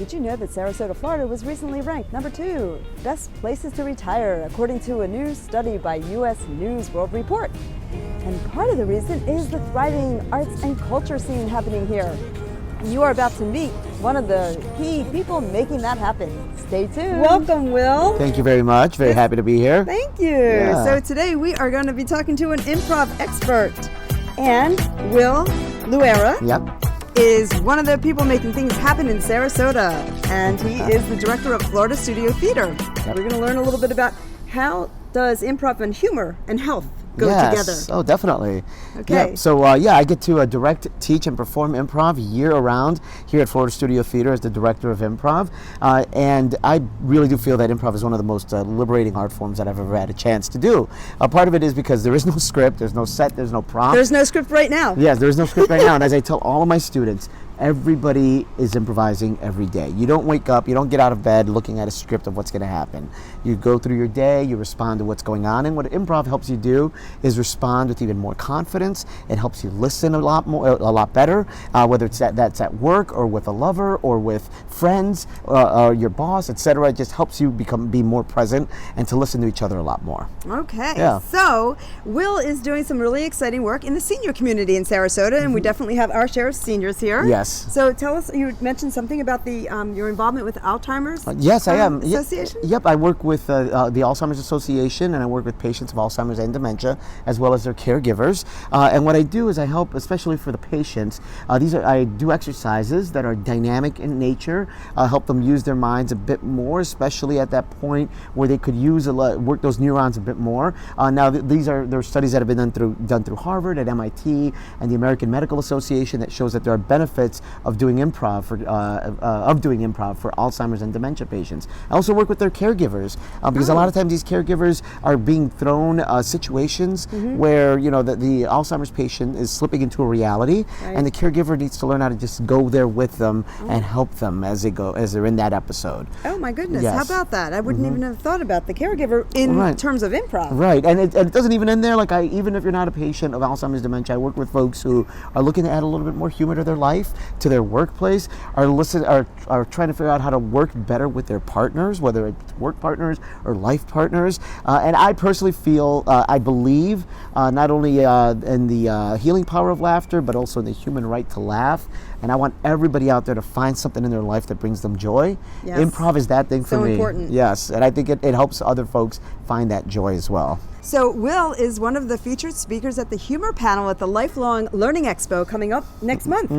Did you know that Sarasota, Florida was recently ranked number 2 best places to retire according to a new study by U.S. News World Report? And part of the reason is the thriving arts and culture scene happening here. You are about to meet one of the key people making that happen. Stay tuned. Welcome, Will. Thank you very much. Very happy to be here. Thank you. Yeah. So today we are going to be talking to an improv expert. And Will Luero is one of the people making things happen in Sarasota. And he is the director of Florida Studio Theater. We're going to learn a little bit about how does improv and humor and health go together. Oh, definitely. Okay. Yeah. So, I get to direct, teach, and perform improv year-round here at Florida Studio Theater as the director of improv. And I really do feel that improv is one of the most liberating art forms that I've ever had a chance to do. Part of it is because there is no script, there's no set, there's no prompt. There's no script right now. Yes, there's no script right now. And as I tell all of my students, everybody is improvising every day. You don't wake up, you don't get out of bed looking at a script of what's going to happen. You go through your day, you respond to what's going on, and what improv helps you do is respond with even more confidence. It helps you listen a lot better, whether it's that's at work or with a lover or with friends or your boss, etc. It just helps you be more present and to listen to each other a lot more. Okay. Yeah. So Will is doing some really exciting work in the senior community in Sarasota, and we definitely have our share of seniors here. Yes. So tell us, you mentioned something about the your involvement with Alzheimer's Yes, I am. Association? Yep, I work with the Alzheimer's Association, and I work with patients of Alzheimer's and dementia, as well as their caregivers. And what I do is I help, especially for the patients, I do exercises that are dynamic in nature, help them use their minds a bit more, especially at that point where they could work those neurons a bit more. Now, there are studies that have been done through Harvard, at MIT, and the American Medical Association that shows that there are benefits of doing improv for Alzheimer's and dementia patients. I also work with their caregivers because a lot of times these caregivers are being thrown situations where the Alzheimer's patient is slipping into a reality, and the caregiver needs to learn how to just go there with them and help them as they're in that episode. Oh my goodness! Yes. How about that? I wouldn't even have thought about the caregiver in terms of improv. Right, and it doesn't even end there. Even if you're not a patient of Alzheimer's dementia, I work with folks who are looking to add a little bit more humor to their life, to their workplace, are trying to figure out how to work better with their partners, whether it's work partners or life partners. And I personally feel, I believe, not only in the healing power of laughter, but also in the human right to laugh. And I want everybody out there to find something in their life that brings them joy. Yes. Improv is that thing for me. So important. Yes, and I think it helps other folks find that joy as well. So Will is one of the featured speakers at the humor panel at the Lifelong Learning EXPO coming up next month.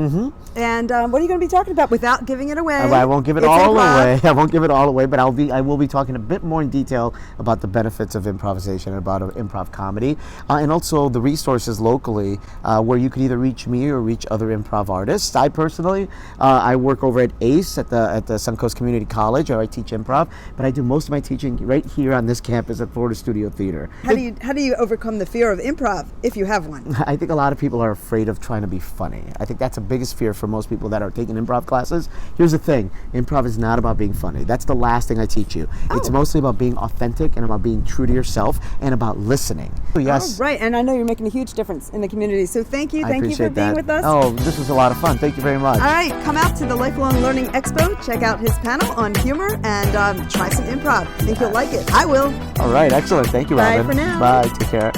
And what are you going to be talking about without giving it away? I won't give it all away. I won't give it all away, but I will be talking a bit more in detail about the benefits of improvisation and about improv comedy, and also the resources locally where you can either reach me or reach other improv artists. I personally, I work over at ACE at the Suncoast Community College, where I teach improv, but I do most of my teaching right here on this campus at Florida Studio Theater. How do you overcome the fear of improv, if you have one? I think a lot of people are afraid of trying to be funny. I think that's the biggest fear for most people that are taking improv classes. Here's the thing, improv is not about being funny. That's the last thing I teach you. It's mostly about being authentic and about being true to yourself and about listening. Yes. Oh, right, and I know you're making a huge difference in the community, so thank you for being with us. Oh, this was a lot of fun. Thank you very much. All right, come out to the Lifelong Learning EXPO, check out his panel on humor, and try some improv. I think you'll like it. I will. All right, excellent. Thank you, Robyn. Bye for now. Bye, take care.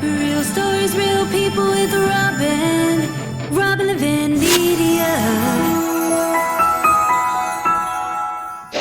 Real stories, real people with Robyn Levin Media.